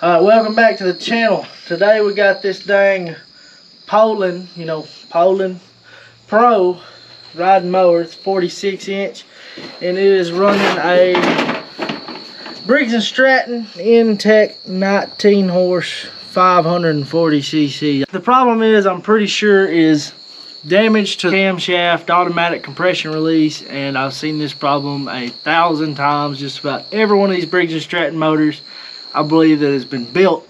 Alright, welcome back to the channel. Today we got this dang Poland, Poland Pro riding mower. It's 46 inch and it is running a Briggs Stratton Intech 19 horse 540 cc. The problem is, I'm pretty sure, is damage to the camshaft automatic compression release, and I've seen this problem 1,000 times. Just about every one of these Briggs Stratton motors, I believe, that has been built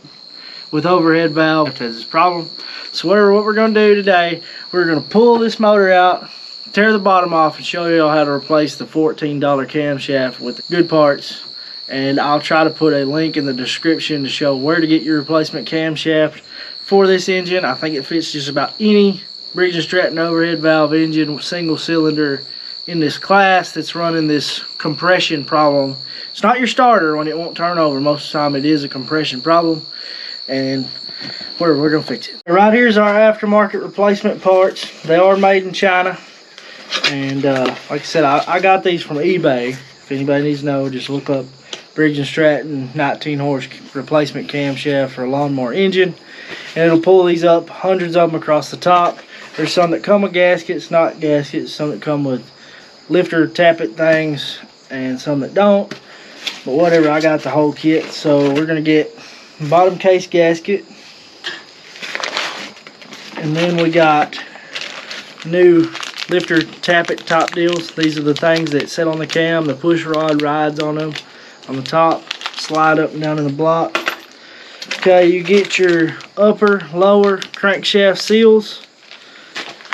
with overhead valve has this problem. So what we're going to do today, we're going to pull this motor out, tear the bottom off, and show you all how to replace the $14 camshaft with good parts. And I'll try to put a link in the description to show where to get your replacement camshaft for this engine. I think it fits just about any Briggs Stratton overhead valve engine, single cylinder in this class that's running this compression problem. It's not your starter when it won't turn over. Most of the time it is a compression problem, and we're going to fix it. Right here's our aftermarket replacement parts. They are made in China, and like I said, I got these from eBay. If anybody needs to know, just look up Briggs Stratton 19 horse replacement camshaft for a lawnmower engine, and it'll pull these up, hundreds of them across the top. There's some that come with gaskets, not gaskets, some that come with lifter tappet things, and some that don't. But whatever, I got the whole kit. So we're going to get bottom case gasket, and then we got new lifter tappet top deals. These are the things that sit on the cam. The push rod rides on them on the top, slide up and down in the block. Okay, you get your upper, lower crankshaft seals,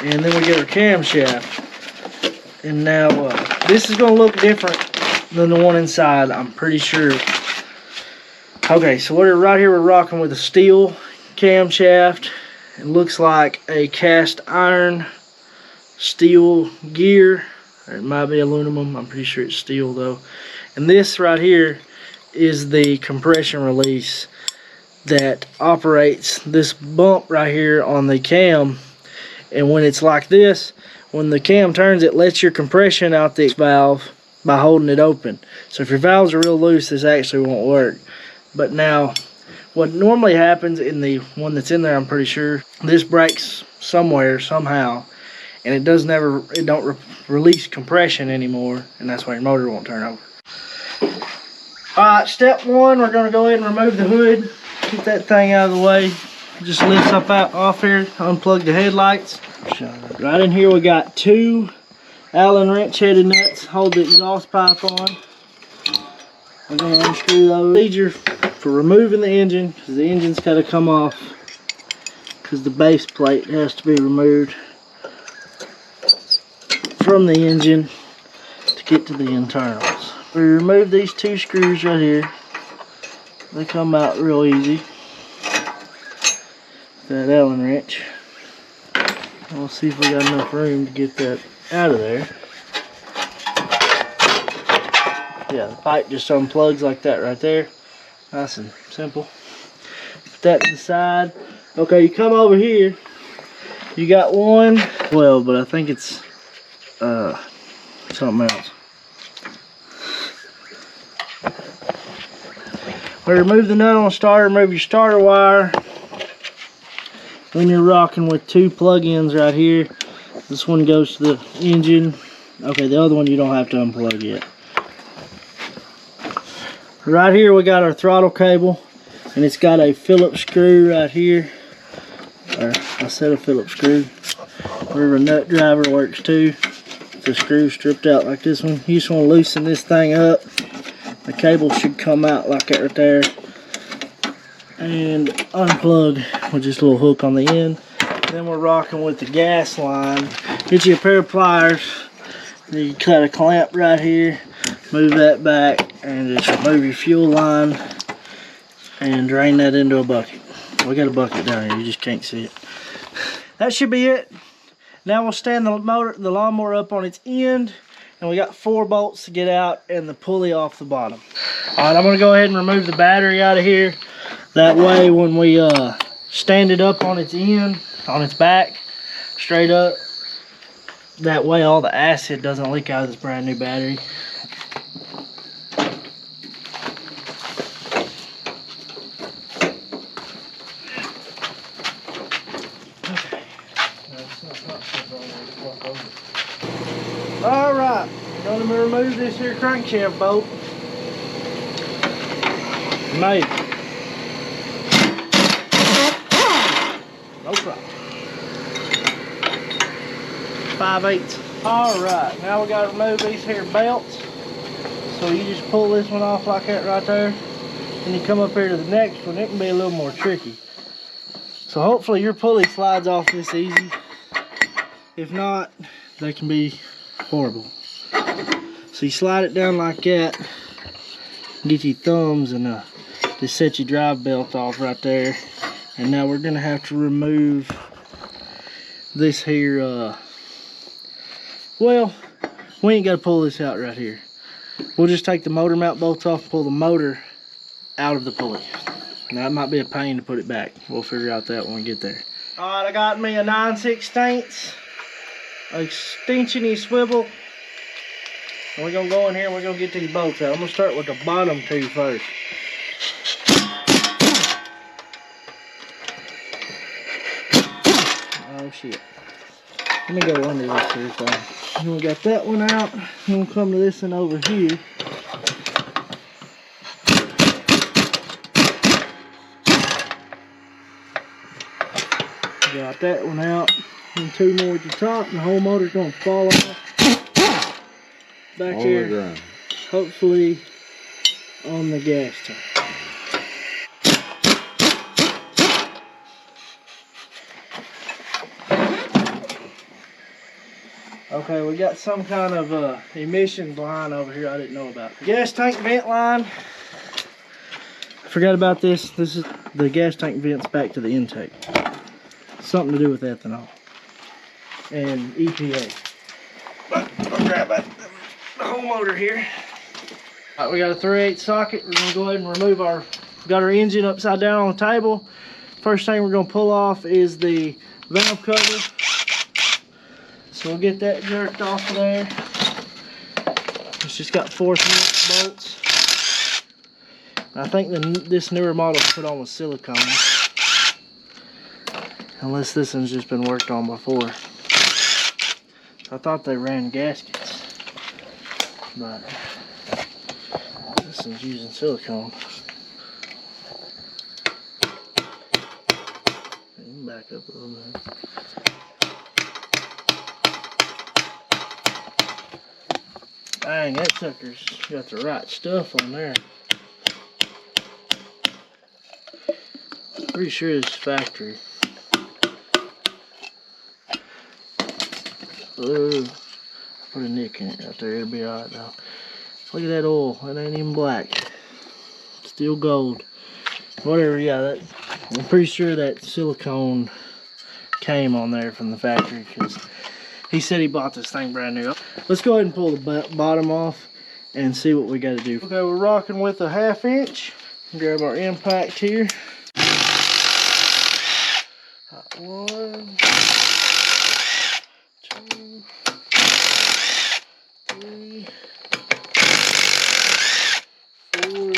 and then we get our camshaft. And now this is going to look different than the one inside, I'm pretty sure. Okay, so right here we're rocking with a steel camshaft. It looks like a cast iron steel gear. It might be aluminum, I'm pretty sure it's steel though. And this right here is the compression release that operates this bump right here on the cam. And when it's like this, when the cam turns, it lets your compression out the valve by holding it open. So if your valves are real loose, this actually won't work. But now, what normally happens in the one that's in there, I'm pretty sure, this breaks somewhere, somehow, and it don't release compression anymore, and that's why your motor won't turn over. Alright, step one, we're going to go ahead and remove the hood. Get that thing out of the way. It just lifts off here, unplug the headlights. Right in here we got two Allen wrench headed nuts, hold the exhaust pipe on. I'm going to unscrew those. Procedure for removing the engine, because the engine's got to come off, because the base plate has to be removed from the engine to get to the internals. We remove these two screws right here. They come out real easy. That Allen wrench. We'll see if we got enough room to get that out of there. Yeah, the pipe just unplugs like that right there. Nice and simple. Put that to the side. Okay, you come over here. You got one. Well, but I think it's something else. We remove the nut on the starter, remove your starter wire. Then you're rocking with two plug-ins right here. This one goes to the engine. Okay, the other one you don't have to unplug yet. Right here we got our throttle cable, and it's got a Phillips screw right here. Or I said a Phillips screw. Where a nut driver works too. The screw stripped out like this one. You just want to loosen this thing up. The cable should come out like that right there. And unplug with just a little hook on the end. Then we're rocking with the gas line. Get you a pair of pliers. Then you cut a clamp right here. Move that back and just remove your fuel line and drain that into a bucket. We got a bucket down here, you just can't see it. That should be it. Now we'll stand the lawnmower up on its end, and we got 4 bolts to get out and the pulley off the bottom. Alright, I'm going to go ahead and remove the battery out of here. That way when we stand it up on its end, on its back, straight up, that way all the acid doesn't leak out of this brand new battery. Gonna remove this here crankshaft bolt. Made it. No problem. 5/8. Alright, now we gotta remove these here belts. So you just pull this one off like that right there. And you come up here to the next one. It can be a little more tricky. So hopefully your pulley slides off this easy. If not, they can be horrible. So you slide it down like that. Get your thumbs and just set your drive belt off right there. And now we're gonna have to remove this here, well, we ain't gotta pull this out right here. We'll just take the motor mount bolts off and pull the motor out of the pulley. Now it might be a pain to put it back. We'll figure out that when we get there. Alright, I got me a 9/16 extension-y swivel. And we're gonna go in here and we're gonna get these bolts out. I'm gonna start with the bottom two first. Oh shit. Let me go under this here thing. And we got that one out. Then we'll come to this one over here. Got that one out. And two more at the top. And the whole motor's gonna fall off. Back on here. The ground. Hopefully on the gas tank. Okay, we got some kind of emissions line over here I didn't know about. Gas tank vent line. I forgot about this. This is the gas tank vents back to the intake. Something to do with ethanol and EPA. But I'll grab the whole motor here. All right, we got a 3/8 socket. We're gonna go ahead and remove got our engine upside down on the table. First thing we're gonna pull off is the valve cover. So we'll get that jerked off of there. It's just got 4/3 bolts. I think this newer model put on with silicone. Unless this one's just been worked on before. I thought they ran gaskets. But this one's using silicone. Back up a little bit. Dang, that sucker's got the right stuff on there. Pretty sure it's factory. Ooh, put a nick in it right there. It'll be alright though. Look at that oil. It ain't even black. Still gold. Whatever, yeah, I'm pretty sure that silicone came on there from the factory because he said he bought this thing brand new. Let's go ahead and pull the bottom off and see what we got to do. Okay, we're rocking with a 1/2 inch. Grab our impact here. One, two, three, 4,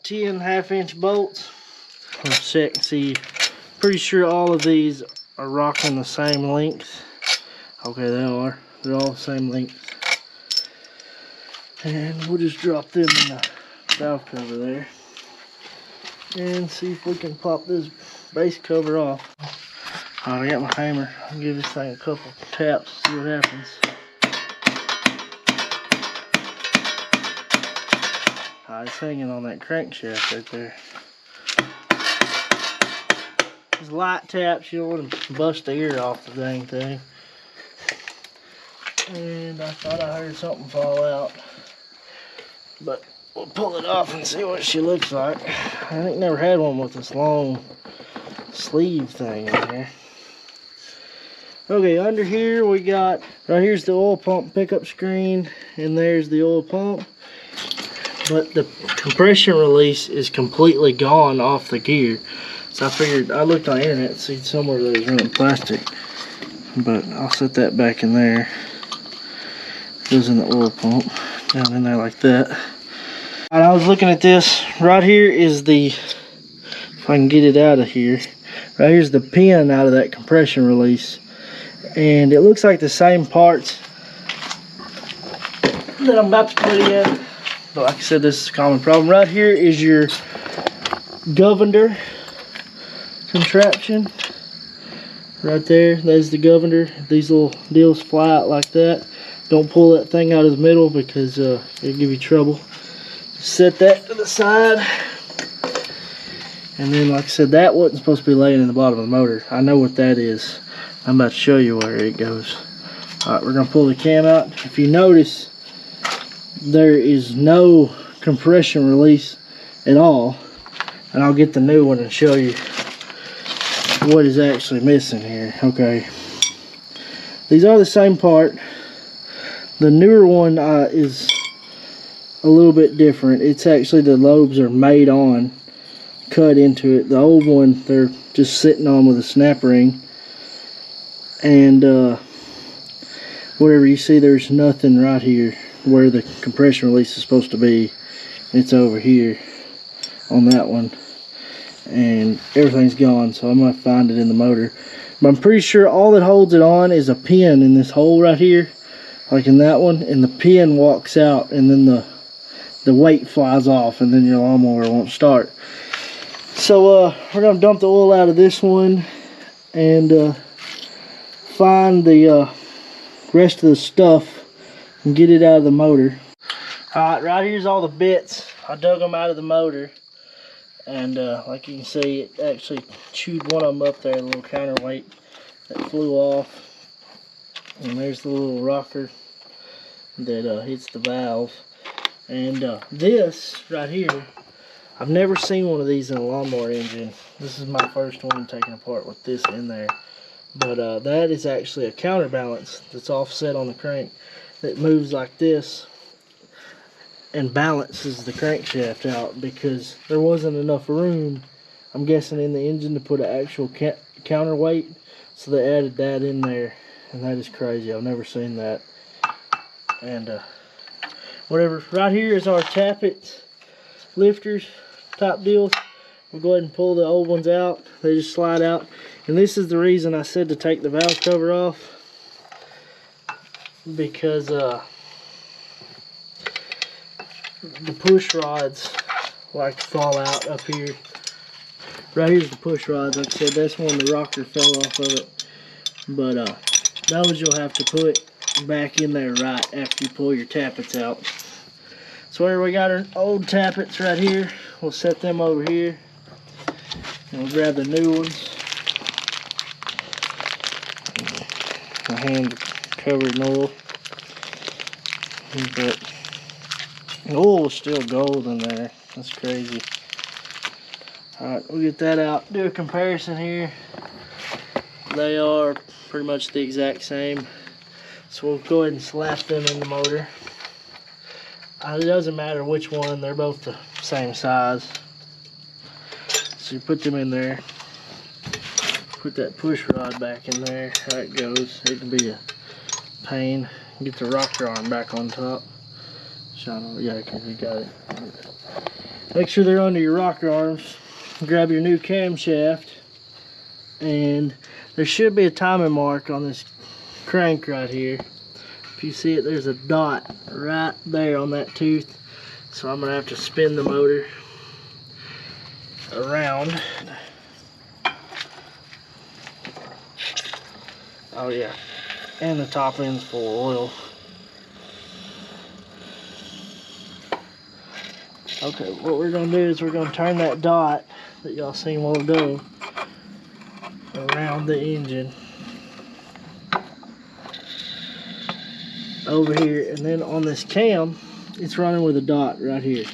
10 1/2-inch bolts. Let's check and see. Pretty sure all of these are rocking the same length. Okay, they are. They're all the same length. And we'll just drop them in the valve cover there. And see if we can pop this base cover off. Alright, I got my hammer. I'll give this thing a couple taps, see what happens. It's hanging on that crankshaft right there. These light taps, you don't want to bust the ear off the dang thing. And I thought I heard something fall out. But we'll pull it off and see what she looks like. I ain't never had one with this long sleeve thing in here. Okay, under here we got, right here's the oil pump pickup screen, and there's the oil pump. But the compression release is completely gone off the gear. So I figured, I looked on the internet and see somewhere that was running plastic. but I'll set that back in there. Goes in the oil pump, down in there like that. And I was looking at this. Right here is the, if I can get it out of here, right here's the pin out of that compression release. And it looks like the same parts that I'm about to put in. But like I said, this is a common problem. Right here is your governor contraption. Right there, there's the governor. These little deals fly out like that. Don't pull that thing out of the middle because it'll give you trouble. Set that to the side. And then, like I said, that wasn't supposed to be laying in the bottom of the motor. I know what that is. I'm about to show you where it goes. Alright, we're going to pull the cam out. If you notice, there is no compression release at all. And I'll get the new one and show you what is actually missing here. Okay. These are the same part. The newer one is a little bit different. It's actually, the lobes are made on, cut into it. The old one, they're just sitting on with a snap ring. And whatever you see, there's nothing right here where the compression release is supposed to be. It's over here on that one. And everything's gone, so I'm going to find it in the motor. But I'm pretty sure all that holds it on is a pin in this hole right here, like in that one, and the pin walks out, and then the weight flies off, and then your lawnmower won't start. So we're going to dump the oil out of this one and find the rest of the stuff and get it out of the motor. Alright, right here's all the bits. I dug them out of the motor, and like you can see, it actually chewed one of them up there, the little counterweight that flew off. And there's the little rocker that hits the valve. And this right here, I've never seen one of these in a lawnmower engine. This is my first one taken apart with this in there. But that is actually a counterbalance that's offset on the crank that moves like this and balances the crankshaft out, because there wasn't enough room, I'm guessing, in the engine to put an actual counterweight. So they added that in there, and that is crazy. I've never seen that. And whatever. Right here is our tappet lifters, top deals. We'll go ahead and pull the old ones out. They just slide out. And this is the reason I said to take the valve cover off, because the push rods like to fall out up here. Right here's the push rods. Like I said, that's when the rocker fell off of it. But those you'll have to put back in there right after you pull your tappets out. So here we got our old tappets right here. We'll set them over here, and we'll grab the new ones. My hand covered in oil, but the oil is still gold in there. That's crazy. Alright, we'll get that out. Do a comparison here. They are pretty much the exact same. So we'll go ahead and slap them in the motor. It doesn't matter which one, they're both the same size. So you put them in there. Put that push rod back in there. How it goes. It can be a pain. Get the rocker arm back on top. Yeah, you got it. Make sure they're under your rocker arms. Grab your new camshaft, and there should be a timing mark on this crank right here. If you see it, there's a dot right there on that tooth. So I'm gonna have to spin the motor around. Oh yeah, and the top end's full of oil. Okay, what we're gonna do is we're gonna turn that dot that y'all seen a while ago around the engine over here, and then on this cam it's running with a dot right here.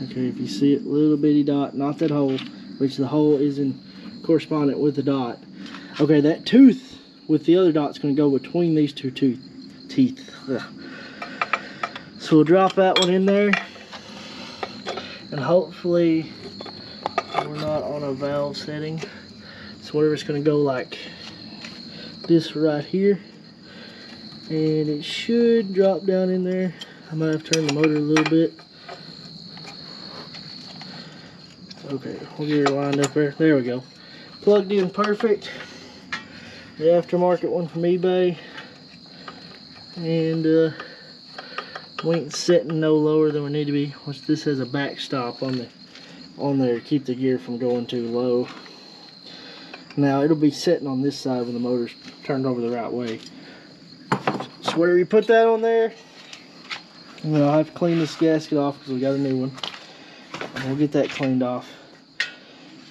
Okay, if you see it, little bitty dot, not that hole, which the hole is in correspondent with the dot. Okay, that tooth with the other dot's going to go between these two teeth. Ugh. So we'll drop that one in there, and hopefully we're not on a valve setting. So whatever's going to go like this right here, and it should drop down in there. I might have turned the motor a little bit. Okay, we'll get her lined up there. There we go. Plugged in perfect. The aftermarket one from eBay. And we ain't setting no lower than we need to be, which this has a backstop on there to keep the gear from going too low. Now it'll be sitting on this side when the motor's turned over the right way. So whenever you put that on there, and then I'll have to clean this gasket off because we got a new one. And we'll get that cleaned off.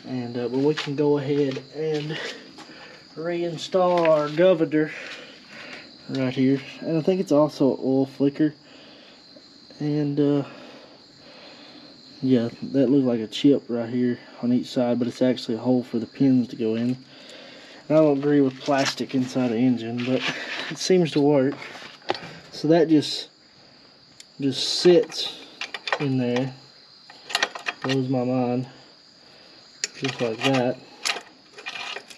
And but we can go ahead and reinstall our governor right here. And I think it's also an oil flicker. And yeah, that looks like a chip right here on each side, but it's actually a hole for the pins to go in. And I don't agree with plastic inside an engine, but it seems to work. So that just sits in there. Blows my mind. Just like that.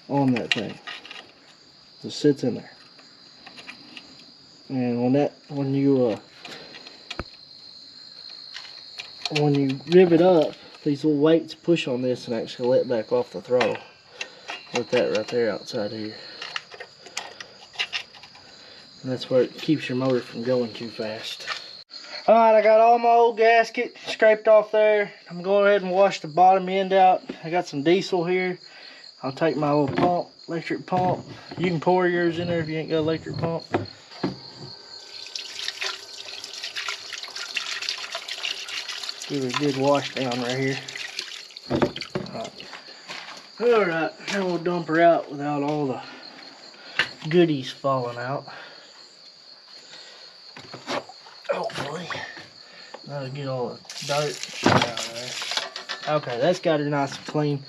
On that thing. Just sits in there. And when you rivet up, these little weights push on this and actually let back off the throttle. With that right there outside here. And that's where it keeps your motor from going too fast. Alright, I got all my old gasket scraped off there. I'm going to go ahead and wash the bottom end out. I got some diesel here. I'll take my little pump, electric pump. You can pour yours in there if you ain't got an electric pump. Give it a good wash down right here. Alright, now we'll dump her out without all the goodies falling out. Hopefully. That'll get all the dirt out of there. Okay, that's got her nice and clean.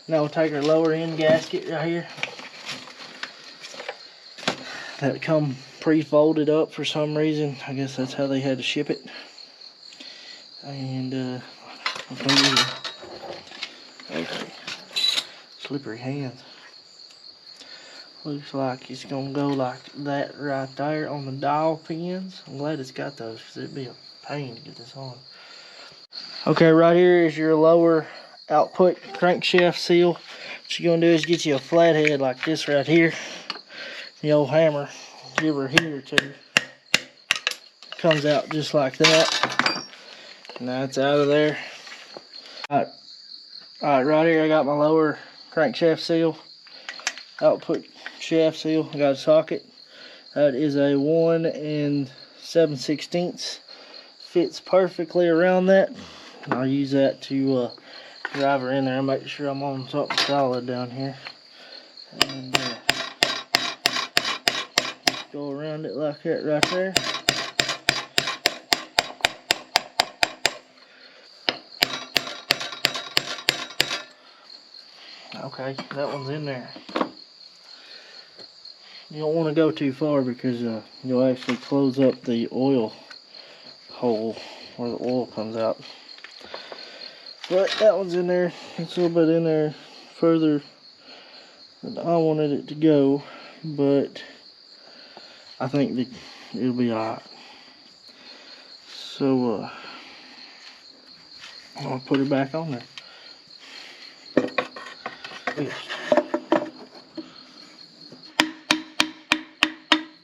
Now we'll take our lower end gasket right here. That come pre-folded up for some reason. I guess that's how they had to ship it. And okay. Slippery hands. Looks like it's gonna go like that right there on the dial pins. I'm glad it's got those because it'd be a pain to get this on. Okay, right here is your lower output crankshaft seal. What you're gonna do is get you a flathead like this right here. The old hammer, give her a hit or two. Comes out just like that. Now it's out of there. Alright, right here I got my lower crankshaft seal, output shaft seal. I got a socket. That is a 1 7/16. Fits perfectly around that. And I'll use that to drive her in there and make sure I'm on something solid down here. And go around it like that right there. Okay, that one's in there. You don't want to go too far because you'll actually close up the oil hole where the oil comes out. But that one's in there. It's a little bit in there further than I wanted it to go, but I think that it'll be alright. So I'll put it back on there.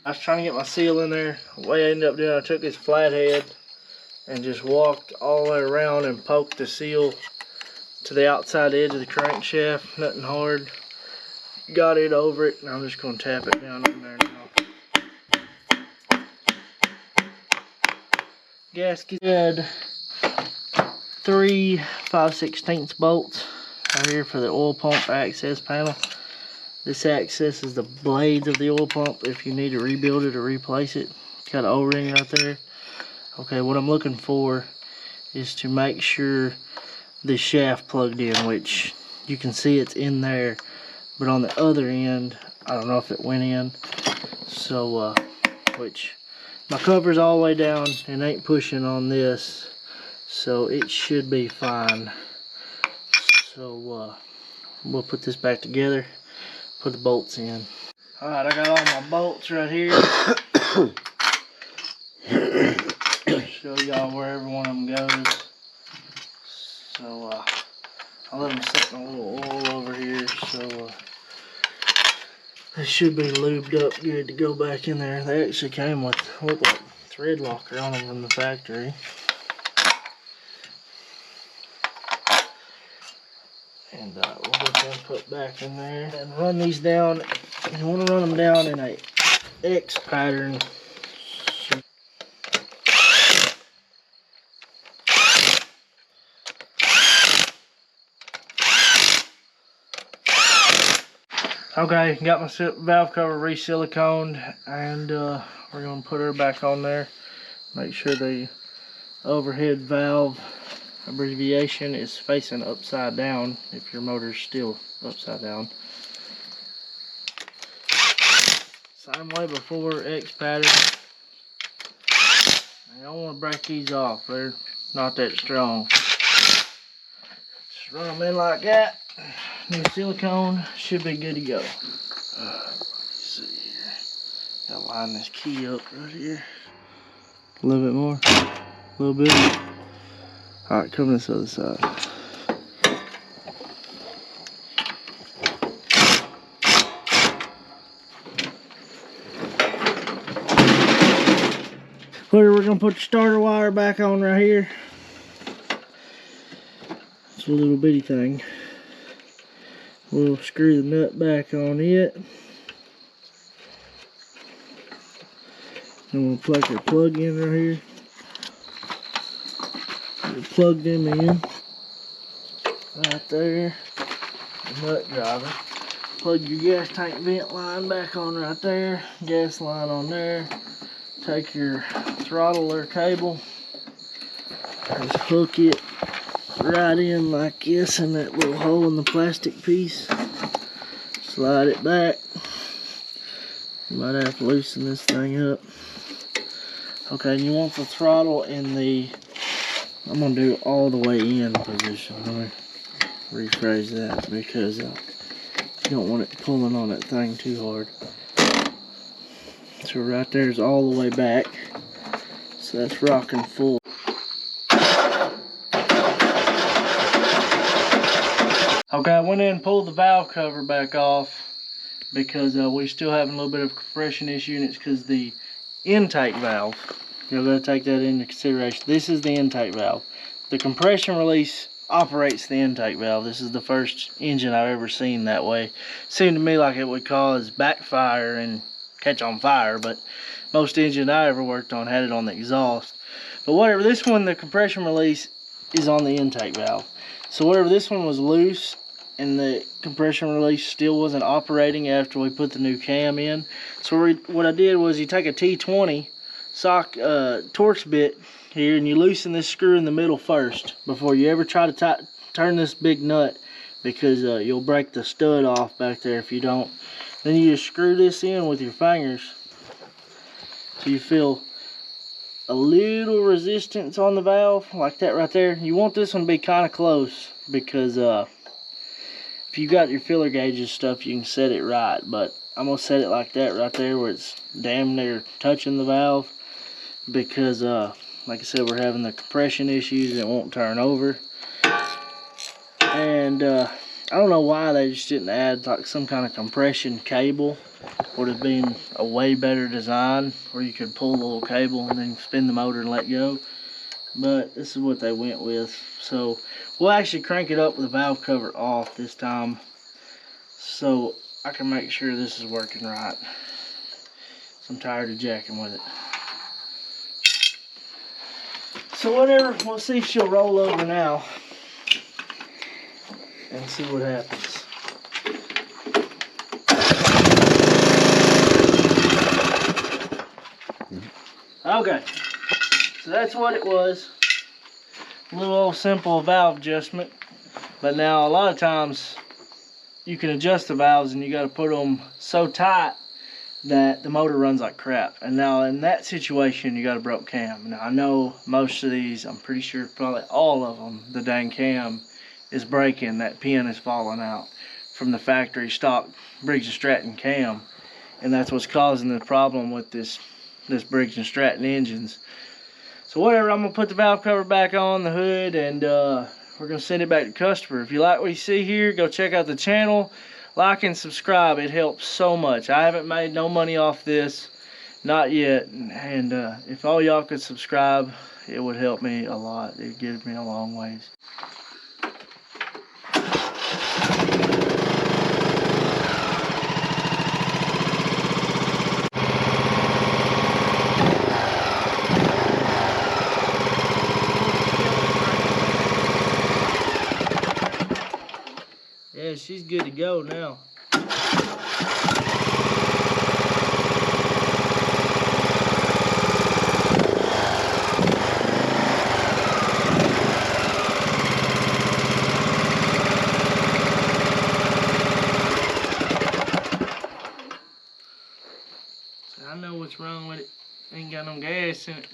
I was trying to get my seal in there. The way I ended up doing, I took this flathead and just walked all the way around and poked the seal to the outside edge of the crankshaft. Nothing hard. Got it over it, and I'm just going to tap it down on there now. Gasket had 3 5/16 bolts right here for the oil pump access panel. This accesses the blades of the oil pump if you need to rebuild it or replace it. Got an O-ring right there. Okay, what I'm looking for is to make sure the shaft plugged in, which you can see it's in there, but on the other end, I don't know if it went in. So, which my cover's all the way down and ain't pushing on this, so it should be fine. So, we'll put this back together. Put the bolts in. Alright, I got all my bolts right here. Show y'all where every one of them goes. So I let them sit in a little oil over here, so they should be lubed up good to go back in there. They actually came with, look like thread locker on them from the factory. And we'll get them put back in there and run these down. You want to run them down in a X pattern. Okay, got my valve cover re-siliconed, and we're going to put her back on there. Make sure the overhead valve abbreviation is facing upside down if your motor's still upside down. Same way before, X pattern. You don't want to break these off, they're not that strong. Just run them in like that. New silicone, should be good to go. Let's see here. Gotta line this key up right here. A little bit more. A little bit. Alright, come this other side. We're gonna put the starter wire back on right here. It's a little bitty thing. We'll screw the nut back on it. And we'll plug our plug in right here. We'll plug them in. Right there. The nut driver. Plug your gas tank vent line back on right there. Gas line on there. Take your throttle or cable. Just hook it right in like this in that little hole in the plastic piece. Slide it back. You might have to loosen this thing up. Okay, you want the throttle in the, I'm going to do all the way in position. Let me rephrase that because you don't want it pulling on that thing too hard. So right there is all the way back. So that's rocking full. Okay, I went in and pulled the valve cover back off because we still having a little bit of a compression issue, and it's because the intake valve, you've got to take that into consideration. This is the intake valve. The compression release operates the intake valve. This is the first engine I've ever seen that way. It seemed to me like it would cause backfire and catch on fire, but most engine I ever worked on had it on the exhaust. But whatever, this one, the compression release is on the intake valve. So whatever, this one was loose and the compression release still wasn't operating after we put the new cam in. So what I did was you take a T20 sock Torx bit here and you loosen this screw in the middle first before you ever try to turn this big nut, because you'll break the stud off back there if you don't. Then you just screw this in with your fingers so you feel a little resistance on the valve like that right there. You want this one to be kind of close because if you got your filler gauges stuff, you can set it right, but I'm gonna set it like that right there where it's damn near touching the valve, because like I said, we're having the compression issues. It won't turn over. And I don't know why they just didn't add like some kind of compression cable. Would have been a way better design where you could pull the little cable and then spin the motor and let go. But this is what they went with. So we'll actually crank it up with the valve cover off this time so I can make sure this is working right. So I'm tired of jacking with it. So whatever, we'll see if she'll roll over now and see what happens. Okay, so that's what it was. A little old simple valve adjustment. But now a lot of times you can adjust the valves and you got to put them so tight that the motor runs like crap. And now in that situation you got a broke cam. Now I know most of these, I'm pretty sure probably all of them, the dang cam is breaking. That pin is falling out from the factory stock Briggs Stratton cam. and that's what's causing the problem with this Briggs and Stratton engines. So whatever, I'm gonna put the valve cover back on the hood, and we're gonna send it back to customer. If you like what you see here, go check out the channel, like and subscribe. It helps so much. I haven't made no money off this, not yet, and if all y'all could subscribe, it would help me a lot. It gives me a long ways. Yeah, she's good to go now. So I know what's wrong with it. Ain't got no gas in it.